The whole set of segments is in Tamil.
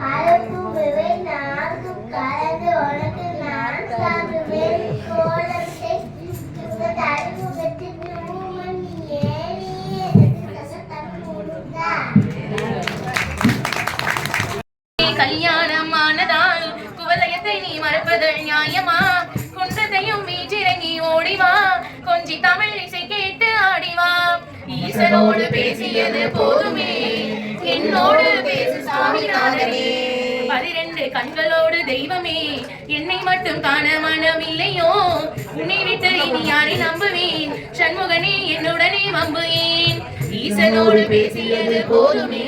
அழகுவை நான்கும் கலந்து உனக்கு நான் சாப்பிடுவேன் கோலத்தை தடுமுகத்து திருமண் ஏறியே கல்யாணம் ஆனதால் குவலயத்தை நீ மறப்பது நியாயமா? குன்றத்தையும் வீச்சிறங்கி ஓடிவா, கொஞ்சி தமிழ் இசை கேட்டு ஆடிவா. ஈசனோடு பேசியது போதுமே, என்னோடு பேசு சாமிநாதனே. 12 கண்களோடு தெய்வமே, என்னை மட்டும் காண மனமில்லையோ? உன்னை விட்டு இனி யாரை நம்புவேன்? சண்முகனே என்னுடனே வம்புவேன். ஈசனோடு பேசியது போதுமே,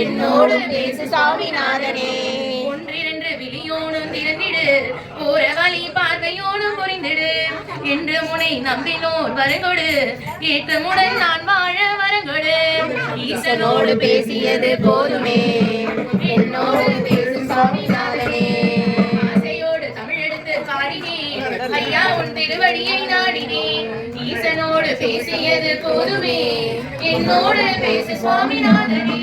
என்னோடு பேசு சாமிநாதனே. 1 விழியோனும் திறந்திடு, போற வழி பார்வையோனும் புரிந்திடு. என்று முனை நம்பினோர் வரங்கொடு, ஏற்றமுடன் நான் வாழ வரங்கொடு. ஈசனோடு பேசியது போதுமே, என்னோடு பேசு சாமிநாதனே. ஆசையோடு தமிழெடுத்து பாடினேன், ஐயா உன் திருவடியை நாடினேன். ஈசனோடு பேசியது போதுமே, என்னோடு பேசு சுவாமிநாதனே.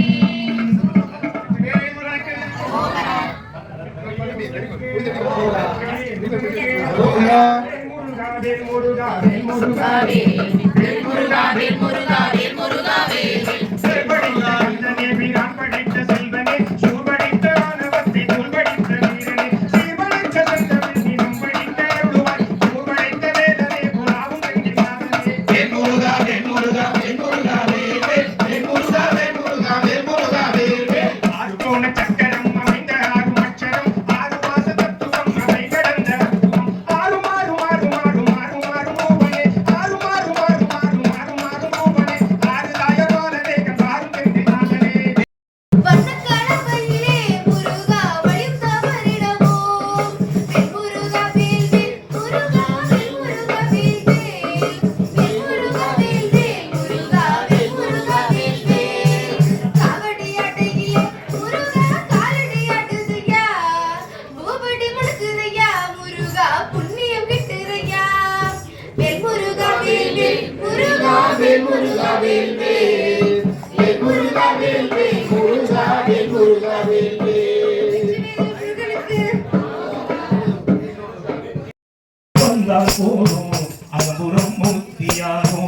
அகபுரம் முத்தியானோ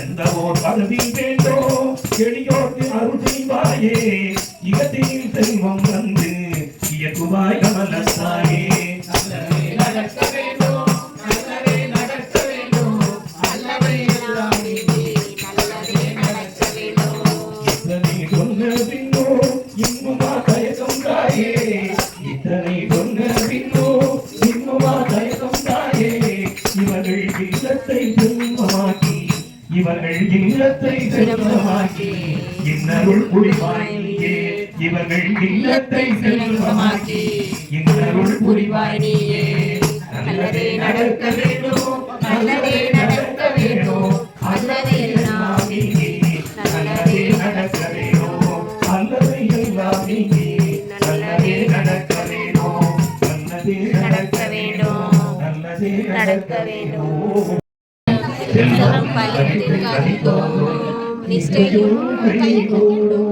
எந்த ஓர் பதவி வேண்டோ எளியோர்க்கு அருள் செய்வாயே இகத்தில் செல்வம் வந்து இயக்குவாய் கமலசாயே. இவர்கள் இல்லத்தை செல்வமாக்கி இன்னருள் புரிவாயினியே. இவர்கள் இல்லத்தை செல்வமாக்கி இன்னருள் புரிவாயினியே. நல்லதே நடக்க வேண்டும், நல்லதே நடக்க வேண்டும், நல்லதே எல்லாம் நீங்கே. நல்லதே நடக்க வேண்டும், நல்லதை எல்லாம் நீங்கே. நல்லதே நடக்க வேண்டும், நல்லதே நடக்க வேண்டும், நல்லதே நடக்க வேண்டும். செல்வம் பலித்து கனிதோறும் நிஷ்டையும் கைகூடும்.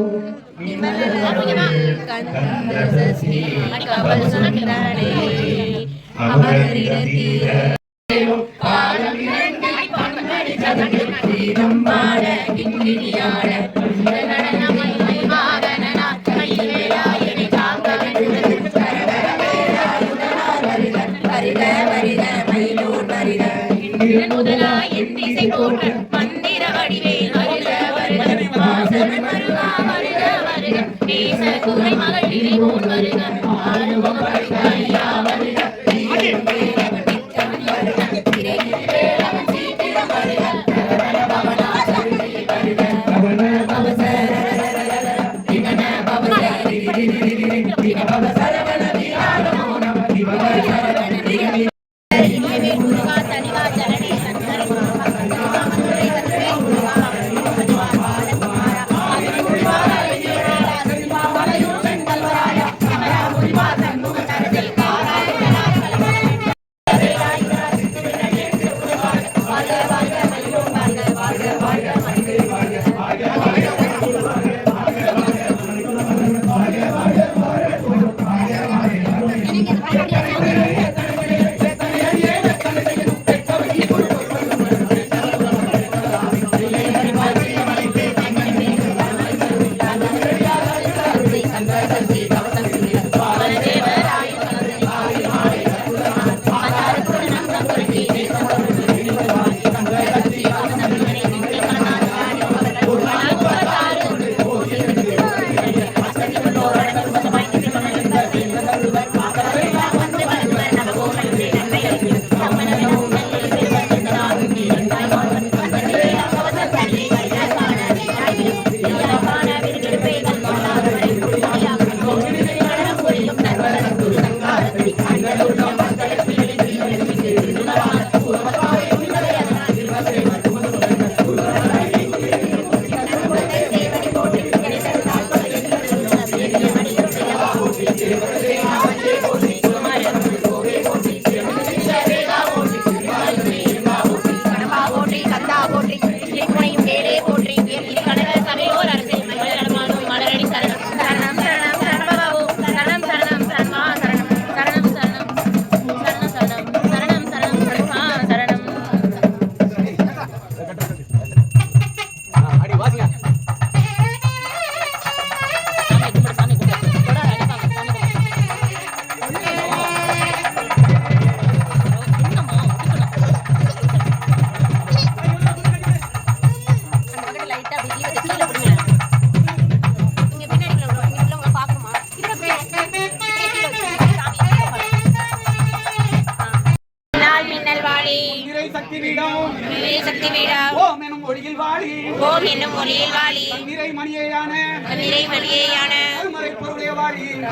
முதலாய் என் திசை போற்ற மந்திர வடிவேல் வருக வருக. வாசன மருகா வருக வருக. தேச குறை மகள் இறைவோன் வருக. ஆறுமுக படையா வருக. அவன் சீக்கிரம் வருக.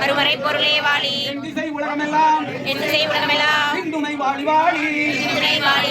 அருமறை பொருளே வாழி என் திசை உலகமெல்லாம் என் திசை உலகமெல்லாம் துணை வாழி வாழி துணை வாழி